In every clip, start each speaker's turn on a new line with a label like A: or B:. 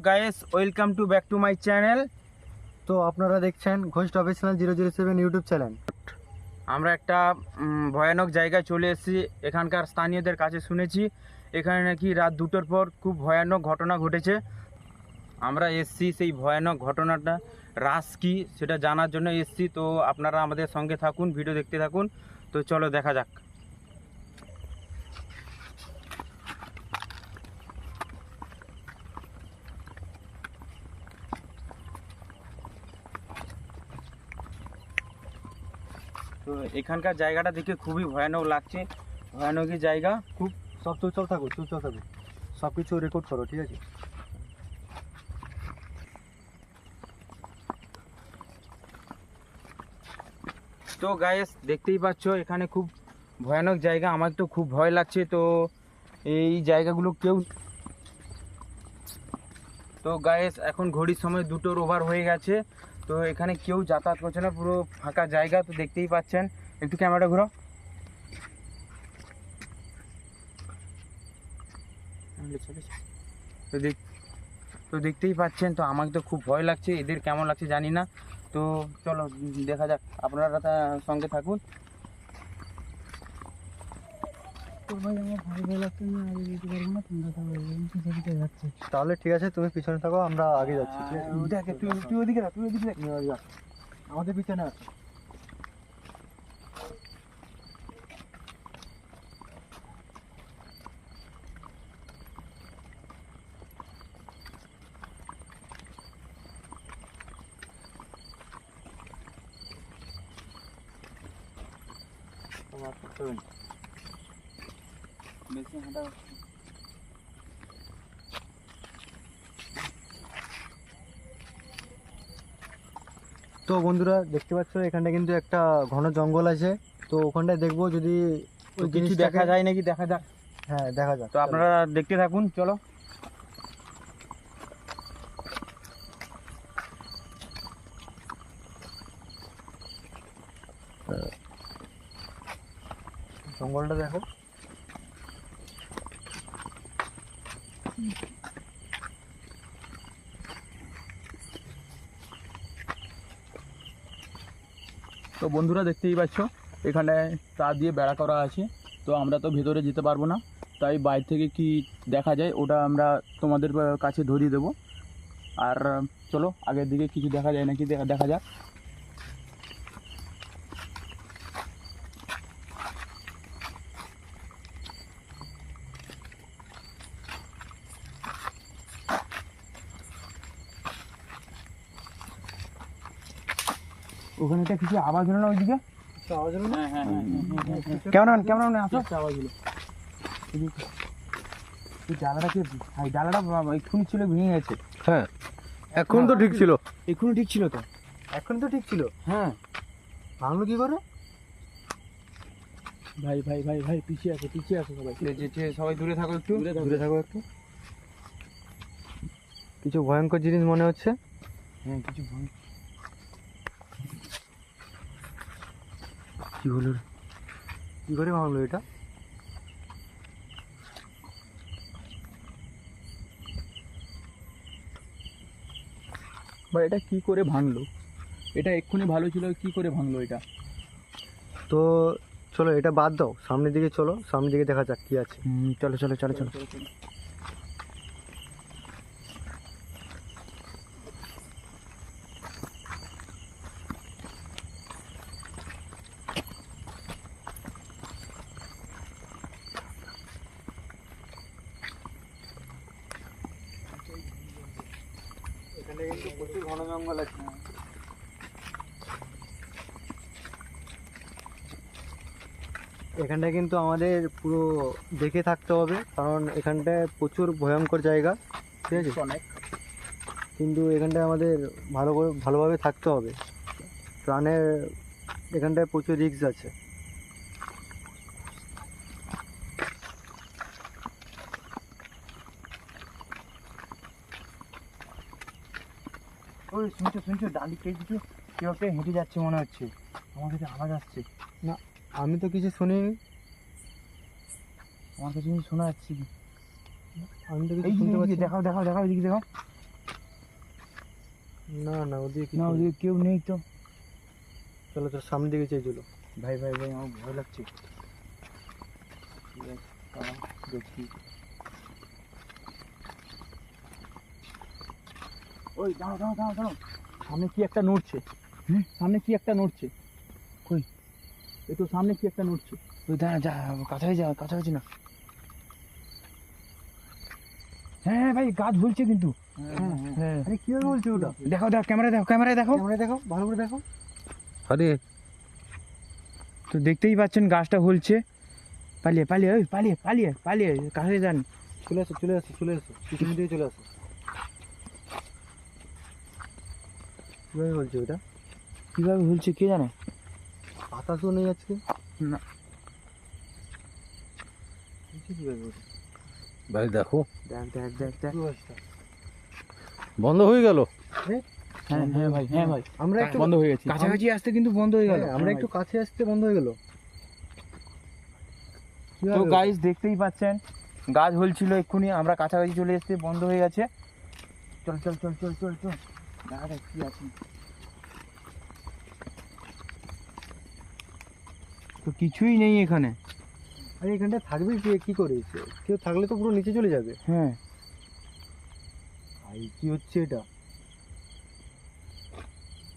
A: Guys welcome to back to my channel.
B: তো আপনারা দেখছেন ঘোষ অফিসিয়াল 007 ইউটিউব চ্যানেল।
A: আমরা একটা ভয়ানক জায়গায় চলে এসেছি। এখানকার স্থানীয়দের কাছে শুনেছি এখানে নাকি রাত 2টোর পর খুব ভয়ানক ঘটনা ঘটেছে। আমরা এসছি সেই ভয়ানক ঘটনাটা রাস কি সেটা জানার জন্য এসছি। তো আপনারা আমাদের সঙ্গে থাকুন, ভিডিও দেখতে থাকুন। তো চলো দেখা যাক। তো এখানকার জায়গাটা দেখে খুবই ভয়ানক লাগছে, ভয়ানকই জায়গা খুব।
B: সব চুপচাপ থাকো, সব কিছু রেকর্ড করো, ঠিক আছে?
A: তো গাইস দেখতেই পাচ্ছ এখানে খুব ভয়ানক জায়গা, আমার তো খুব ভয় লাগছে। তো এই জায়গাগুলো তো গাইস এখন ঘড়ির সময় 2টোর ওভার হয়ে গেছে। তো এখানে কেউ যাতায়াত করছে না, পুরো ফাঁকা জায়গা। তো দেখতেই পাচ্ছেন, একটু ক্যামেরাটা ঘুরো। তো দেখতেই পাচ্ছেন, তো আমাকে তো খুব ভয় লাগছে, এদের কেমন লাগছে জানি না। তো চলো দেখা যাক, আপনারা সঙ্গে থাকুন।
B: তাহলে ঠিক আছে, তুমি পিছনে থাকো, আমরা আগে যাচ্ছি, ঠিক আছে?
A: তুই ওদিকে না, তুই ওদিকে
B: আমাদের পিছনে আছে।
A: বেশি হাঁটা।
B: তো বন্ধুরা দেখতে পাচ্ছ এখানটা কিন্তু একটা ঘন জঙ্গল আছে। তো ওখানটায় দেখবো যদি ওই
A: কিছু
B: জিনিসটাকে-
A: দেখা যায় নাকি, দেখা যাক।
B: হ্যাঁ, দেখা যাক।
A: তো আপনারা দেখতে থাকুন, চলো।
B: জঙ্গলটা দেখো।
C: তো বন্ধুরা দেখতেই পাচ্ছ এখানে তার দিয়ে বেড়া করা আছে। তো আমরা তো ভেতরে যেতে পারবো না, তাই বাইরে থেকে কি দেখা যায় ওটা আমরা তোমাদের কাছে ধরিয়ে দেবো। আর চলো আগের দিকে কিছু দেখা যায় নাকি দেখা যাক।
A: ওখানে একটা কিছু আওয়াজ হলো না ওইদিকে?
B: আওয়াজ হলো না?
A: কেমন আসো।
B: আওয়াজ হলো।
A: ডালাটা এক্ষুনি ছিল, ভেঙে গেছে।
B: হ্যাঁ, এখন তো ঠিক ছিল।
A: এক্ষুনি ঠিক ছিল তো।
B: এখন তো ঠিক ছিল।
A: হ্যাঁ
B: ভাঙলো কি করে?
C: ভাই ভাই ভাই ভাই পিছিয়ে আসো সবাই।
A: সবাই দূরে থাকো একটু।
B: দূরে থাকো একটু। কিছু ভয়ঙ্কর জিনিস মনে হচ্ছে।
A: হ্যাঁ কিছু ভয়।
B: কি হলো? কি করে ভাঙলো এটা?
C: ভাই এটা কি করে ভাঙলো? এটা এক্ষুনি ভালো ছিল, কি করে ভাঙলো এটা?
B: তো চলো এটা বাদ দাও, সামনের দিকে চলো, সামনের দিকে দেখা যাক কি আছে।
A: চলো চলো চলো চলো।
B: এখানে কিন্তু প্রচুর ঘন জঙ্গল আছে। এখানটা কিন্তু আমাদের পুরো দেখে থাকতে হবে, কারণ এখানটায় প্রচুর ভয়ঙ্কর জায়গা, ঠিক আছে?
C: অনেক
B: কিন্তু এখানটায় আমাদের ভালোভাবে থাকতে হবে। প্রাণের এখানটায় প্রচুর রিস্ক আছে।
A: ওই শুনছো ডালি কে কিছু কেউ একটা হেঁটে যাচ্ছে মনে হচ্ছে, আমার কাছে আওয়াজ আসছে।
B: না, আমি তো কিছু শুনিনি।
A: আমার কাছে শোনা যাচ্ছে কি?
B: আমি তো কিছু
A: এই
B: শুনতে পাচ্ছি না।
A: দেখাও এদিকে দেখাও।
B: না না ওদিকে
C: না ওদিকে কেউ নেই তো।
B: চলো চলো সামনের দিকে চেয়ে চলো।
A: ভাই ভাই ভাই আমার ভয় লাগছে। দেখি
C: ওই দাঁড়াও দাঁড়াও দাঁড়াও দাঁড়াও, সামনে কি একটা নড়ছে। সামনে কি একটা নড়ছে। কই এই তো সামনে কি একটা নড়ছে।
A: ওই দাঁড়া, যা কাছাকাছি যা, কাছাকাছি না। হ্যাঁ হ্যাঁ ভাই, গাছ ঝুলছে কিন্তু। হ্যাঁ
B: আরে কিভাবে বলছো ওটা?
A: দেখো দেখো, ক্যামেরা দেখো, ক্যামেরায় দেখো।
B: ক্যামেরা দেখো, ভালো করে দেখো।
A: আরে তো দেখতেই পাচ্ছেন গাছটা হুলছে। পালিয়ে পালিয়ে, ওই পালিয়ে পালিয়ে পালিয়ে, কাছে যান।
B: চলে আসো চলে আসো চলে আসো, পিছন দিকে চলে আসো। কিভাবে বলছো ওটা?
A: কিভাবে হুলছে কে জানে।
B: বাতাসও নেই আজকে।
A: না
B: কিভাবে বলছো?
D: ভাই দেখো
A: দেখ দেখ দেখ দেখ।
B: কি অবস্থা?
D: বন্ধ হয়ে গেল।
C: হ্যাঁ হ্যাঁ ভাই, হ্যাঁ ভাই,
B: আমরা একটু
C: বন্ধ হয়ে গেছে।
A: কাছাকাছি আসতে কিন্তু বন্ধ হয়ে গেল।
B: হ্যাঁ, আমরা একটু কাছে আসতে বন্ধ হয়ে গেল।
A: তো গাইস দেখতেই পাচ্ছেন গাছ হুলছিল এক্ষুনি, আমরা কাছাকাছি চলে এসেছি, বন্ধ হয়ে গেছে। চল চল চল চল চল চল, দেখা দেখ কি আছে। তো কিছুই নেই এখানে।
B: আরে এখানটা থাকবে কি করে? কেউ থাকলে তো পুরো নিচে চলে যাবে।
A: হ্যাঁ
B: ভাই কি হচ্ছে এটা?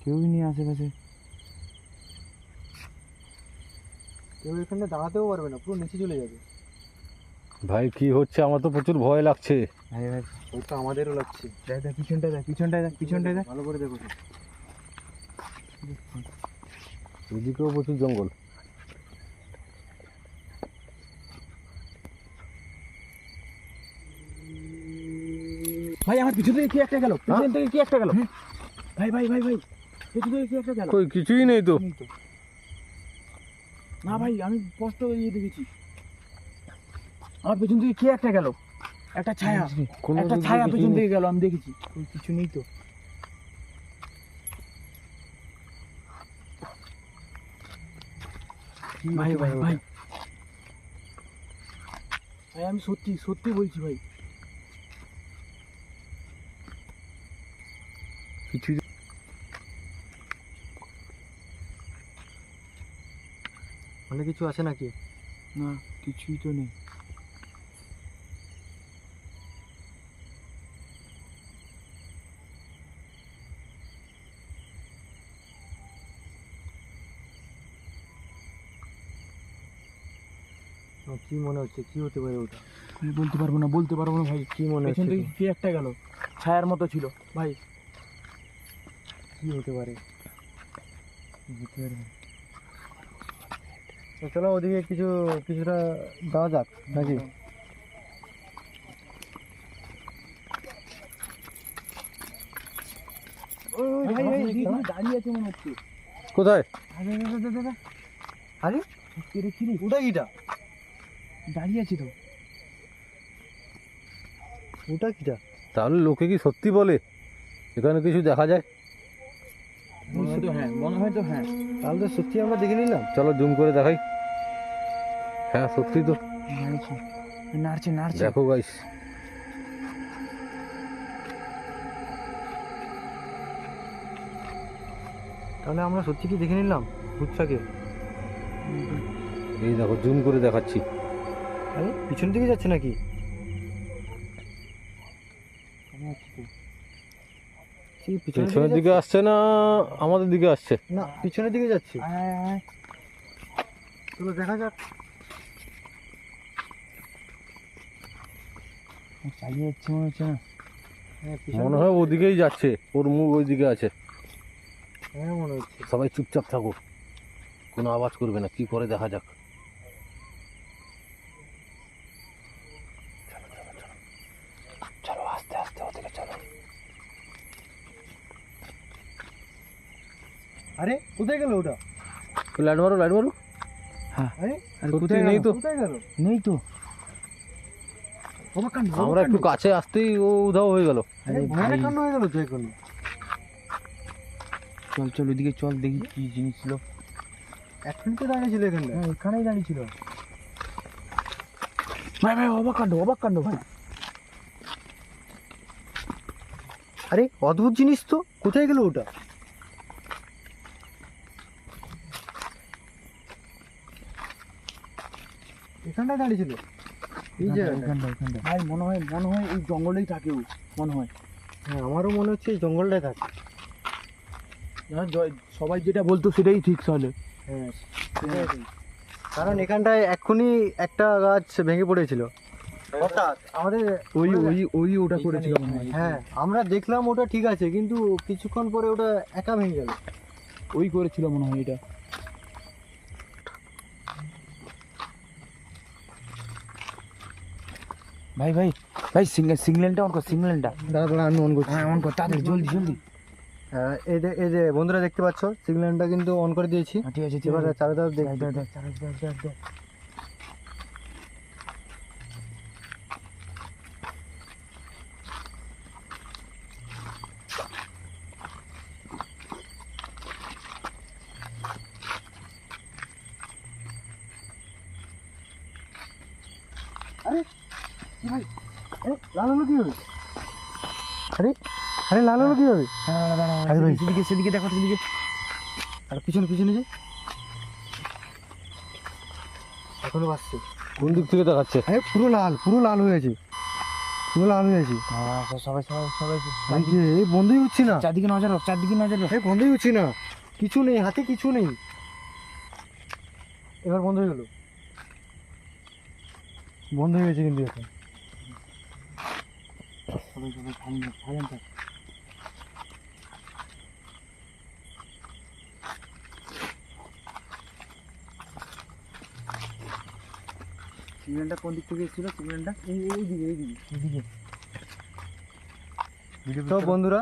A: কেউই নেই আশেপাশে।
B: কেউ এখানটা দাঁড়াতেও পারবে না, পুরো নিচে চলে যাবে।
D: ভাই কি হচ্ছে, আমার তো প্রচুর ভয় লাগছে।
A: ভাই ভাই
B: ওই তো আমাদেরও লাগছে।
A: দেখ দেখ, পিছনটা দেখ, পিছনটা দেখ, পিছনটা দেখ।
B: ভালো করে দেখো।
D: এদিকেও প্রচুর জঙ্গল।
C: ভাই আমার পিছন থেকে কি একটা গেল, পিছন থেকে কি একটা গেল। ভাই ভাই ভাই ভাই, পিছন থেকে কি একটা গেল।
D: কই কিছুই নেই তো।
C: না ভাই আমি স্পষ্ট ইয়ে দেখেছি, আমার পেছন থেকে কি একটা গেল, একটা ছায়া,
D: কোনো
C: একটা
D: দিক দিয়ে
C: ছায়া
D: কিছুই
C: পেছন
D: নেই।
C: থেকে গেল, আমি দেখেছি।
A: কিছু নেই তো।
C: ভাই ভাই ভাই ভাই আমি সত্যি সত্যি বলছি ভাই।
A: কিছু
B: অনেক কিছু আছে নাকি?
A: না, কিছুই তো নেই।
B: কি মনে হচ্ছে, কি হতে পারে ওটা?
C: আমি বলতে পারবো না, বলতে পারবো না ভাই।
B: কি মনে
C: পেছন
B: হচ্ছে
C: থেকে
B: তো?
C: কি একটা গেল, ছায়ার মতো ছিল ভাই।
B: কি হতে পারে? তো চলো ওদিকে কিছুটা যাওয়া যাক নাকি?
C: ভাই ভাই এখানে দাঁড়িয়ে আছে মনে হচ্ছে।
D: কোথায়?
B: আরে ওটা কিটা?
C: দাঁড়িয়ে আছে তো।
B: ওটা কিটা?
D: তাহলে লোকে কি সত্যি বলে এখানে কিছু দেখা যায়?
C: মনে হয় তো হ্যাঁ, মনে হয় তো হ্যাঁ।
B: তাহলে তো সত্যি আমরা দেখে নিলাম।
D: চলো জুম করে দেখাই। হ্যাঁ সত্যি তো,
A: নাড়ছে নাড়ছে নাড়ছে।
D: দেখো গাইস।
B: তাহলে আমরা সত্যি কি দেখে নিলাম ভূতটাকে?
D: এই দেখো জুম করে দেখাচ্ছি।
B: আরে পিছন দিকে যাচ্ছে নাকি?
D: পিছনের দিকে আসছে না আমাদের দিকে আসছে?
B: না পিছনের দিকে যাচ্ছে। চলো দেখা যাক।
A: চালিয়ে যাচ্ছে মনে হচ্ছে না।
B: হ্যাঁ পিছন
D: মনে হয় ওদিকেই যাচ্ছে, ওর মুখ ওইদিকে আছে।
B: হ্যাঁ মনে হচ্ছে।
D: সবাই চুপচাপ থাকো, কোনো আওয়াজ করবে না, কি করে দেখা যাক। চলো আস্তে আস্তে ওদিকে চলো।
B: আরে কোথায় গেল ওটা?
D: লাইট মারো লাইট মারো।
B: আরে
A: আর
D: সত্যি
A: কোথায়
D: নেই
A: গেল?
D: তো।
B: কোথায় গেল?
A: নেই তো।
D: আমরা একটু কাছে আসতেই ও উধাও হয়ে গেল।
B: আরে ভয়ানক কাণ্ড হয়ে গেল তো এখন।
A: চল চল ওদিকে চল, দেখি কি জিনিস ছিল।
B: এখন তো দাঁড়িয়ে ছিল এখানটা।
A: হ্যাঁ এখানেই দাঁড়িয়ে ছিল।
C: ভাই ভাই অবাক কাণ্ড, অবাক কাণ্ড ভাই।
B: আরে অদ্ভুত জিনিস তো, কোথায় গেল ওটা? এখানটায় দাঁড়িয়ে ছিল এই জায়গাটা।
C: ভাই মনে হয় এই জঙ্গলেই থাকে ও, মনে হয়।
B: হ্যাঁ আমারও মনে হচ্ছে এই জঙ্গলটায় থাকে।
C: সবাই যেটা বলতো সেটাই ঠিক তাহলে।
B: হ্যাঁ সেটাই ঠিক। কারণ এখানটায় এক্ষুনি একটা গাছ ভেঙে পড়েছিল হঠাৎ আমাদের।
C: ওই ওটা করেছিল মনে হয়।
B: হ্যাঁ আমরা দেখলাম ওটা ঠিক আছে, কিন্তু কিছুক্ষণ পরে ওটা একা ভেঙে গেল।
C: ওই করেছিল মনে হয় এটা।
A: ভাই ভাই ভাই সিগন্যালটা অন কর, সিগন্যালটা।
B: দাঁড়া আমি অন করছি।
A: হ্যাঁ অন কর তাড়াতাড়ি, জলদি জলদি।
B: এই যে বন্ধুরা দেখতে পাচ্ছ সিগন্যালটা কিন্তু অন করে দিয়েছি।
A: ঠিক আছে
B: এবার চারিধার দেখ। আরে ভাই, আরে লাল হলো কিভাবে? আরে আরে লাল হলো কিভাবে? আরে ভাই
A: সেদিকে সেদিকে দেখো, সেদিকে।
B: আর পিছনে পিছনে যে এখনো বাসছে।
D: কোন দিক থেকে দেখাচ্ছে?
B: আরে পুরো লাল হয়েছে, পুরো লাল হয়েছে।
A: সবাই সবাই সবাই
B: এই যে এই বন্ধই হচ্ছে না,
A: চারদিকে নজর রাখ, চারদিকে নজর রাখ।
B: এই বন্ধই হচ্ছে না, কিছু নেই হাতে, কিছু নেই। এবার বন্ধ হয়ে গেল, বন্ধ হয়ে গেছে কিন্তু এখন।
A: সবাই সবাই সাইলেন্ট থাক। সিগন্যালটা কোন দিক থেকে এসেছিল? সিগন্যালটা এইদিকে।
B: তো বন্ধুরা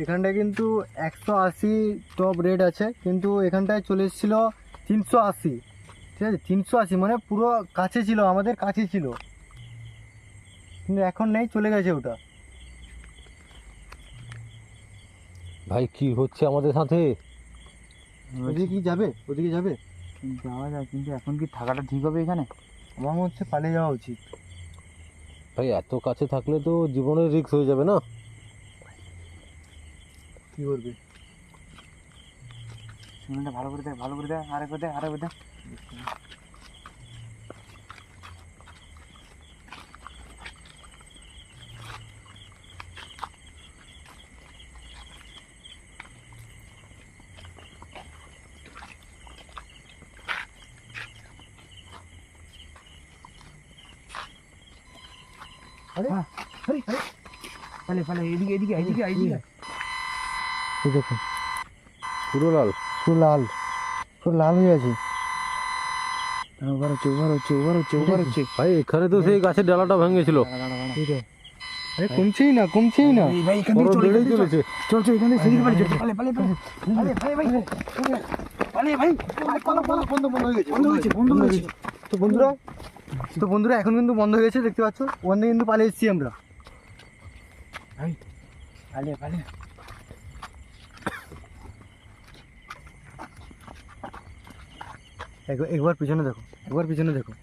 B: এখানটায় কিন্তু 180 টপ রেট আছে, কিন্তু এখানটায় চলে এসেছিল 380। ঠিক আছে, 380 মানে পুরো কাছে ছিল, আমাদের কাছে ছিল, কিন্তু এখন নেই, চলে গেছে ওটা।
D: ভাই কি হচ্ছে আমাদের সাথে?
B: ওদিকে কি যাবে? ওদিকে যাবে?
A: যাওয়া যায়, কিন্তু এখন কি থাকাটা ঠিক হবে এখানে?
B: আমার মনে হচ্ছে পালিয়ে যাওয়া উচিত।
D: ভাই এত কাছে থাকলে তো জীবনের রিস্ক হয়ে যাবে না?
B: কি করবে?
A: সিগন্যালটা ভালো করে দেখ, ভালো করে দেখ, আরেকবার দেখ, আরেকবার দেখ।
B: আরে
A: আরে আরে পালে পালে, এদিকে এদিকে এদিকে এদিকে।
B: এই দেখুন
D: পুরো লাল।
B: পুরো লাল, পুরো লাল হয়ে আছে।
A: ওভার হচ্ছে।
D: ভাই এখানে তো সেই গাছের ডালাটা ভেঙেছিল।
B: আরে কমছেই না, কমছেই না।
A: ভাই এখান
D: বড়
A: থেকে চলে
D: বেড়েই চলেছে।
A: চল চল, এখান থেকে সেদিকে পালে, পালে পালে পালে পালে ভাই ভাই পালে ভাই।
B: বন্ধ হয়ে গেছে,
A: বন্ধ হয়েছে।
B: তো বন্ধুরা এখন কিন্তু বন্ধ হয়ে গেছে, দেখতে পাচ্ছ। ওখান থেকে কিন্তু পালিয়ে এসেছি আমরা।
A: ভাই পালে পালে।
B: একবার পিছনে দেখো, একবার পিছনে দেখো।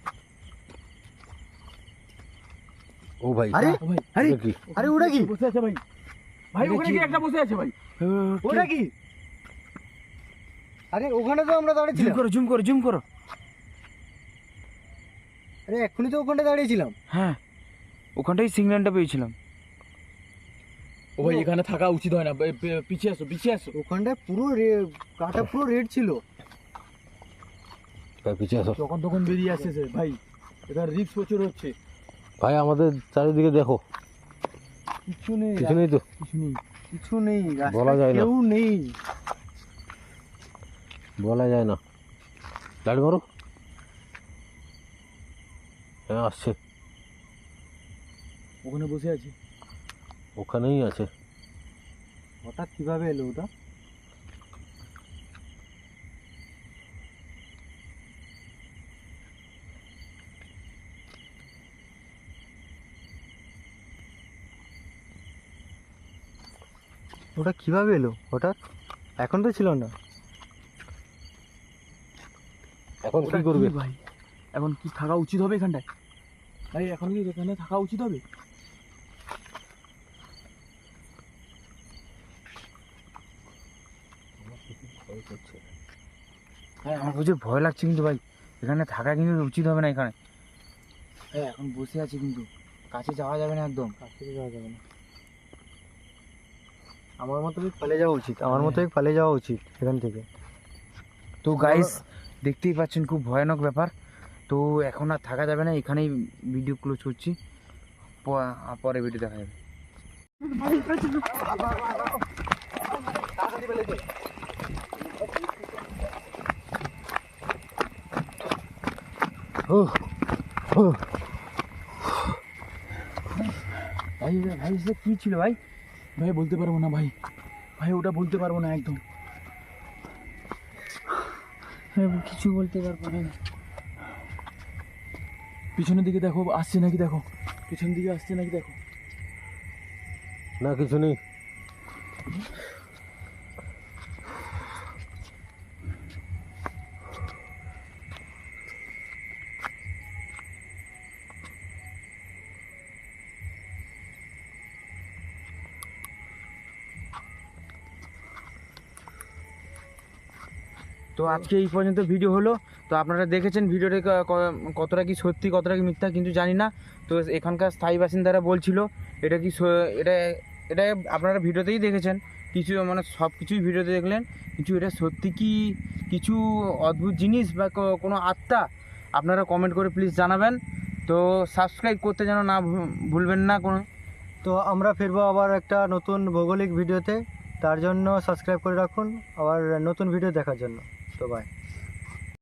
D: ও ভাই
B: আরে
A: ভাই
B: আরে
D: এটা কি?
B: আরে ওটা কি?
C: বসে আছে ভাই, ভাই ওখানে কি একটা বসে আছে ভাই।
B: ওটা কি? আরে ওখানে তো আমরা
A: জুম
B: দাঁড়িয়েছিলাম।
A: করো, জুম করো।
B: আরে এক্ষুনি তো ওখানটা দাঁড়িয়েছিলাম।
A: হ্যাঁ ওখানটাই সিগন্যালটা পেয়েছিলাম।
C: ও ভাই এখানে থাকা উচিত হয় না, পিছিয়ে আসো পিছিয়ে আসো।
B: ওখানটায় পুরো কাটা পুরো রেড ছিল।
D: ভাই পিছিয়ে আসো।
C: তখন বেরিয়ে আসছে ভাই, এটা রিস্ক প্রচুর হচ্ছে।
D: ভাই আমাদের চারিদিকে দেখো,
B: কিছু নেই,
D: কিছু নেই তো।
B: কিছু নেই,
D: বলা
B: রাস্তায়
D: যায় না।
B: কেউ নেই।
D: বলা যায় না। লাইট মারো। হ্যাঁ আসছে,
C: ওখানে বসে আছে।
D: ওখানেই আছে।
B: হঠাৎ কিভাবে এলো ওটা? ওটা কিভাবে এলো হঠাৎ? এখন তো ছিল না।
D: এখন
C: ওটা
D: কি করবে?
C: ভাই এখন কি থাকা উচিত হবে এখানটায়? ভাই এখন কি এখানে থাকা উচিত হবে?
A: প্রচুর ভয় লাগছে কিন্তু ভাই, এখানে থাকা কিন্তু উচিত হবে না এখানে। হ্যাঁ এখন বসে আছি কিন্তু কাছে যাওয়া যাবে না একদম।
B: কাছে যাওয়া যাবে না। আমার মোতাবেক পালিয়ে যাওয়া উচিত, আমার মোতাবেক পালিয়ে যাওয়া উচিত এখান থেকে।
A: তো গাইস দেখতেই পাচ্ছেন খুব ভয়ানক ব্যাপার। তো এখন আর থাকা যাবে না, এখানেই ভিডিও ক্লোজ করছি, পরে ভিডিও দেখা যাবে। ভাই ভাই সে কি ছিল ভাই?
C: ভাই বলতে পারবো না ভাই, ভাই ওটা বলতে পারবো না একদম,
A: কিছু বলতে পারবো না।
C: পিছনের দিকে দেখো আসছে নাকি দেখো, পিছন দিকে আসছে নাকি দেখো।
D: না কিছু নেই।
A: তো আজকে এই পর্যন্ত ভিডিও হলো। তো আপনারা দেখেছেন ভিডিওটা কতটা কি সত্যি কতটা কি মিথ্যা কিন্তু জানি না। তো এখানকার স্থায়ী বাসিন্দারা বলছিল এটা কি এটা এটা আপনারা ভিডিওতেই দেখেছেন, কিছু মানে সব কিছুই ভিডিওতে দেখলেন, কিছু এটা সত্যি কি কিছু অদ্ভুত জিনিস বা কোনো আত্মা, আপনারা কমেন্ট করে প্লিজ জানাবেন। তো সাবস্ক্রাইব করতে যেন না ভুলবেন না কোনো।
B: তো আমরা ফিরবো আবার একটা নতুন ভৌগোলিক ভিডিওতে, তার জন্য সাবস্ক্রাইব করে রাখুন আবার নতুন ভিডিও দেখার জন্য। তো বাই।